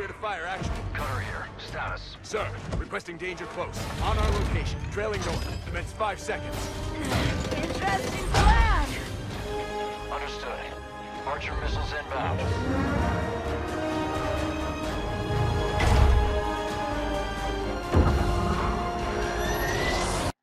Spirit of Fire, action. Cutter here. Status. Sir, requesting danger close. On our location, trailing north. Commence 5 seconds. Interesting plan. Understood. Archer missiles inbound.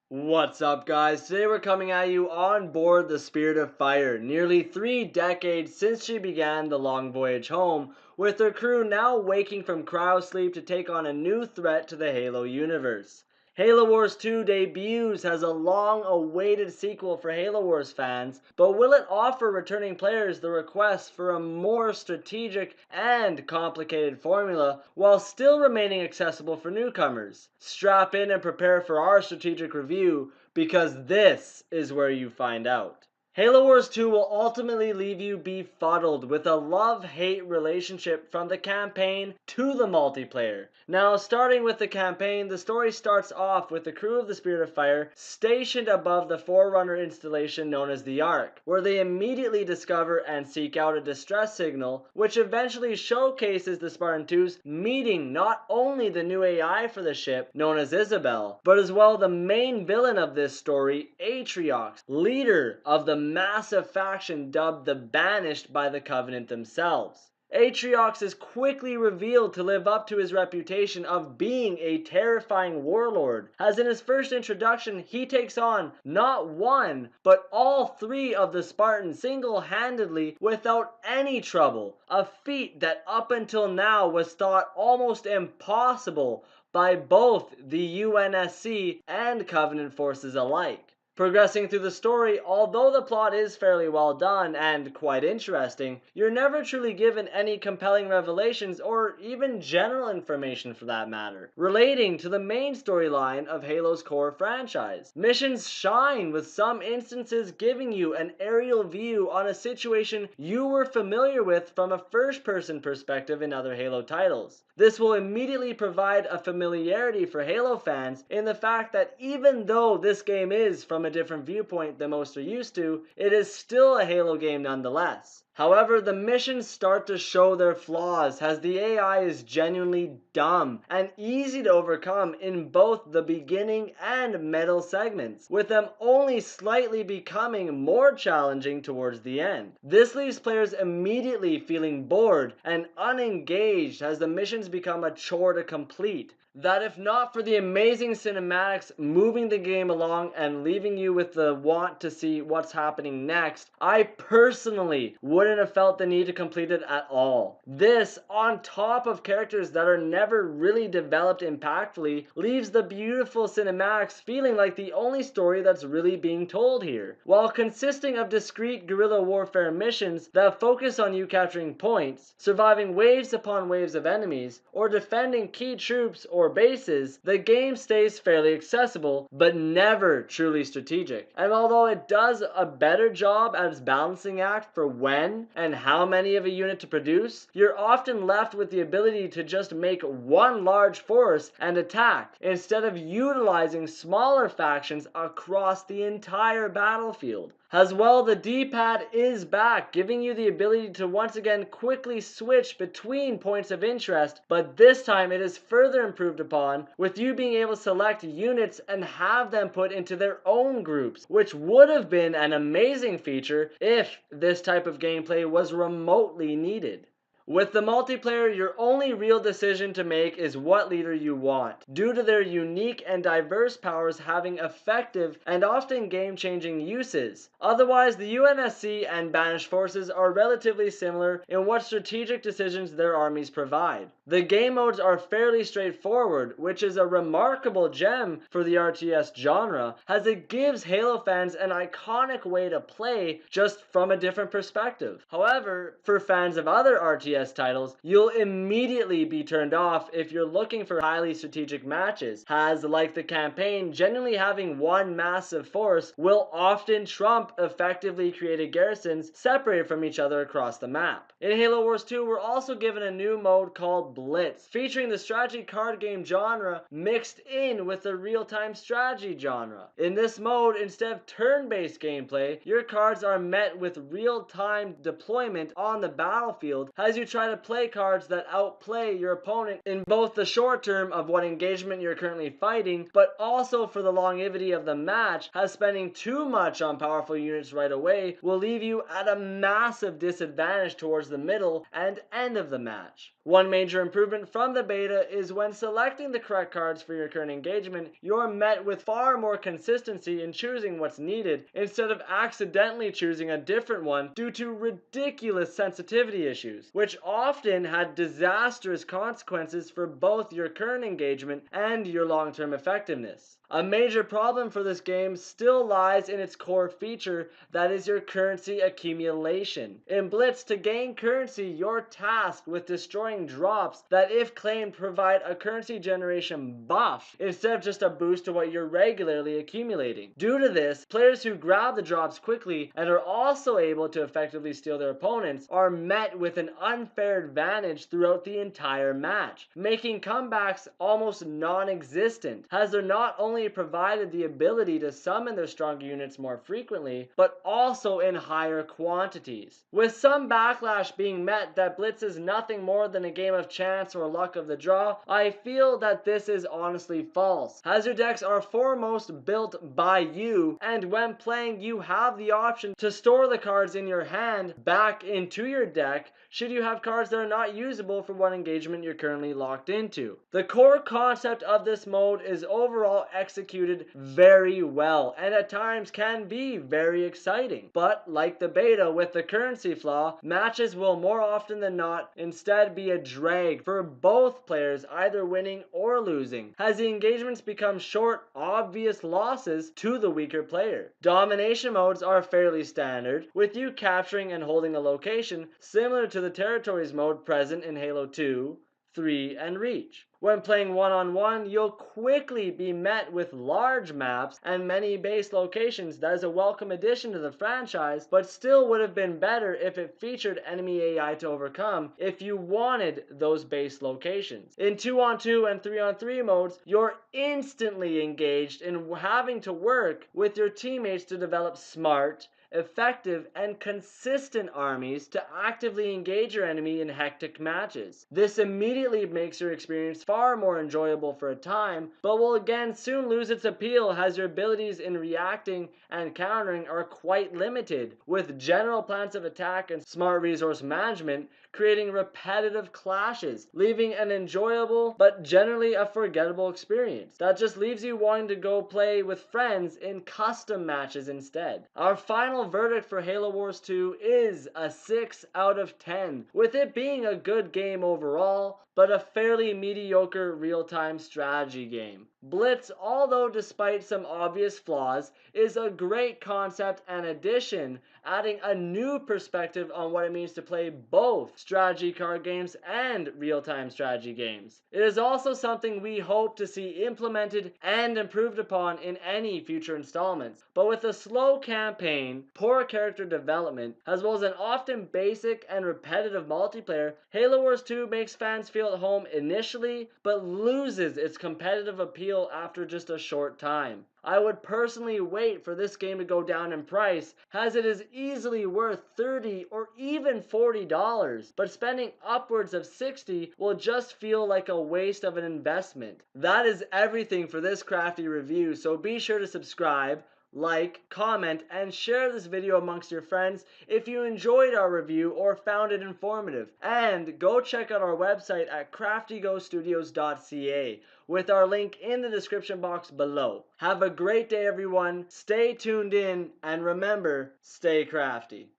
What's up, guys? Today we're coming at you on board the Spirit of Fire, nearly 3 decades since she began the long voyage home, with her crew now waking from cryosleep to take on a new threat to the Halo universe. Halo Wars 2 debuts as a long-awaited sequel for Halo Wars fans, but will it offer returning players the request for a more strategic and complicated formula while still remaining accessible for newcomers? Strap in and prepare for our strategic review, because this is where you find out. Halo Wars 2 will ultimately leave you befuddled with a love-hate relationship from the campaign to the multiplayer. Now, starting with the campaign, the story starts off with the crew of the Spirit of Fire stationed above the Forerunner installation known as the Ark, where they immediately discover and seek out a distress signal, which eventually showcases the Spartan 2s meeting not only the new AI for the ship, known as Isabel, but as well the main villain of this story, Atriox, leader of the massive faction dubbed the Banished by the Covenant themselves. Atriox is quickly revealed to live up to his reputation of being a terrifying warlord, as in his first introduction he takes on not one, but all 3 of the Spartans single-handedly without any trouble, a feat that up until now was thought almost impossible by both the UNSC and Covenant forces alike. Progressing through the story, although the plot is fairly well done and quite interesting, you're never truly given any compelling revelations or even general information for that matter, relating to the main storyline of Halo's core franchise. Missions shine, with some instances giving you an aerial view on a situation you were familiar with from a first-person perspective in other Halo titles. This will immediately provide a familiarity for Halo fans in the fact that even though this game is from a different viewpoint than most are used to, it is still a Halo game nonetheless. However, the missions start to show their flaws, as the AI is genuinely dumb and easy to overcome in both the beginning and middle segments, with them only slightly becoming more challenging towards the end. This leaves players immediately feeling bored and unengaged as the missions become a chore to complete, that if not for the amazing cinematics moving the game along and leaving you with the want to see what's happening next, I personally wouldn't have felt the need to complete it at all. This, on top of characters that are never really developed impactfully, leaves the beautiful cinematics feeling like the only story that's really being told here. While consisting of discrete guerrilla warfare missions that focus on you capturing points, surviving waves upon waves of enemies, or defending key troops or bases, the game stays fairly accessible, but never truly strategic. And although it does a better job at its balancing act for when and how many of a unit to produce, you're often left with the ability to just make one large force and attack, instead of utilizing smaller factions across the entire battlefield. As well, the D-pad is back, giving you the ability to once again quickly switch between points of interest, but this time it is further improved upon, with you being able to select units and have them put into their own groups, which would have been an amazing feature if this type of gameplay was remotely needed. With the multiplayer, your only real decision to make is what leader you want, due to their unique and diverse powers having effective and often game-changing uses. Otherwise, the UNSC and Banished forces are relatively similar in what strategic decisions their armies provide. The game modes are fairly straightforward, which is a remarkable gem for the RTS genre, as it gives Halo fans an iconic way to play just from a different perspective. However, for fans of other RTS titles, you'll immediately be turned off if you're looking for highly strategic matches, as like the campaign, genuinely having one massive force will often trump effectively created garrisons separated from each other across the map. In Halo Wars 2, we're also given a new mode called Blitz, featuring the strategy card game genre mixed in with the real-time strategy genre. In this mode, instead of turn-based gameplay, your cards are met with real-time deployment on the battlefield as you try to play cards that outplay your opponent in both the short term of what engagement you're currently fighting, but also for the longevity of the match, as spending too much on powerful units right away will leave you at a massive disadvantage towards the middle and end of the match. One major improvement from the beta is when selecting the correct cards for your current engagement, you're met with far more consistency in choosing what's needed instead of accidentally choosing a different one due to ridiculous sensitivity issues, which often had disastrous consequences for both your current engagement and your long-term effectiveness. A major problem for this game still lies in its core feature, that is your currency accumulation. In Blitz, to gain currency, you're tasked with destroying drops that, if claimed, provide a currency generation buff instead of just a boost to what you're regularly accumulating. Due to this, players who grab the drops quickly and are also able to effectively steal their opponents are met with an unfair advantage throughout the entire match, making comebacks almost non-existent, as they're not only provided the ability to summon their stronger units more frequently, but also in higher quantities. With some backlash being met that Blitz is nothing more than a game of chance or luck of the draw, I feel that this is honestly false, as your decks are foremost built by you, and when playing you have the option to store the cards in your hand back into your deck should you have cards that are not usable for what engagement you're currently locked into. The core concept of this mode is overall executed very well and at times can be very exciting, but like the beta with the currency flaw, matches will more often than not instead be a drag for both players, either winning or losing, as the engagements become short, obvious losses to the weaker player. Domination modes are fairly standard, with you capturing and holding a location similar to the territories mode present in Halo 2, 3, and Reach. When playing one-on-one, you'll quickly be met with large maps and many base locations. That is a welcome addition to the franchise, but still would have been better if it featured enemy AI to overcome if you wanted those base locations. In 2-on-2 and 3-on-3 modes, you're instantly engaged in having to work with your teammates to develop smart, effective, and consistent armies to actively engage your enemy in hectic matches. This immediately makes your experience far more enjoyable for a time, but will again soon lose its appeal as your abilities in reacting and countering are quite limited, with general plans of attack and smart resource management creating repetitive clashes, leaving an enjoyable but generally a forgettable experience that just leaves you wanting to go play with friends in custom matches instead. Our final verdict for Halo Wars 2 is a 6 out of 10, with it being a good game overall, but a fairly mediocre real-time strategy game. Blitz, although despite some obvious flaws, is a great concept and addition, adding a new perspective on what it means to play both strategy card games and real-time strategy games. It is also something we hope to see implemented and improved upon in any future installments, but with a slow campaign, poor character development, as well as an often basic and repetitive multiplayer, Halo Wars 2 makes fans feel at home initially, but loses its competitive appeal after just a short time. I would personally wait for this game to go down in price, as it is easily worth $30 or even $40, but spending upwards of $60 will just feel like a waste of an investment. That is everything for this Crafty review, so be sure to subscribe, like, comment, and share this video amongst your friends if you enjoyed our review or found it informative. And go check out our website at craftygostudios.ca with our link in the description box below. Have a great day, everyone. Stay tuned in, and remember, stay crafty.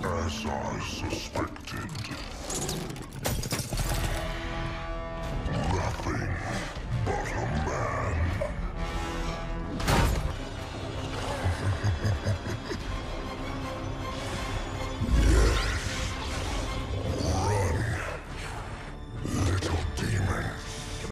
As I suspected.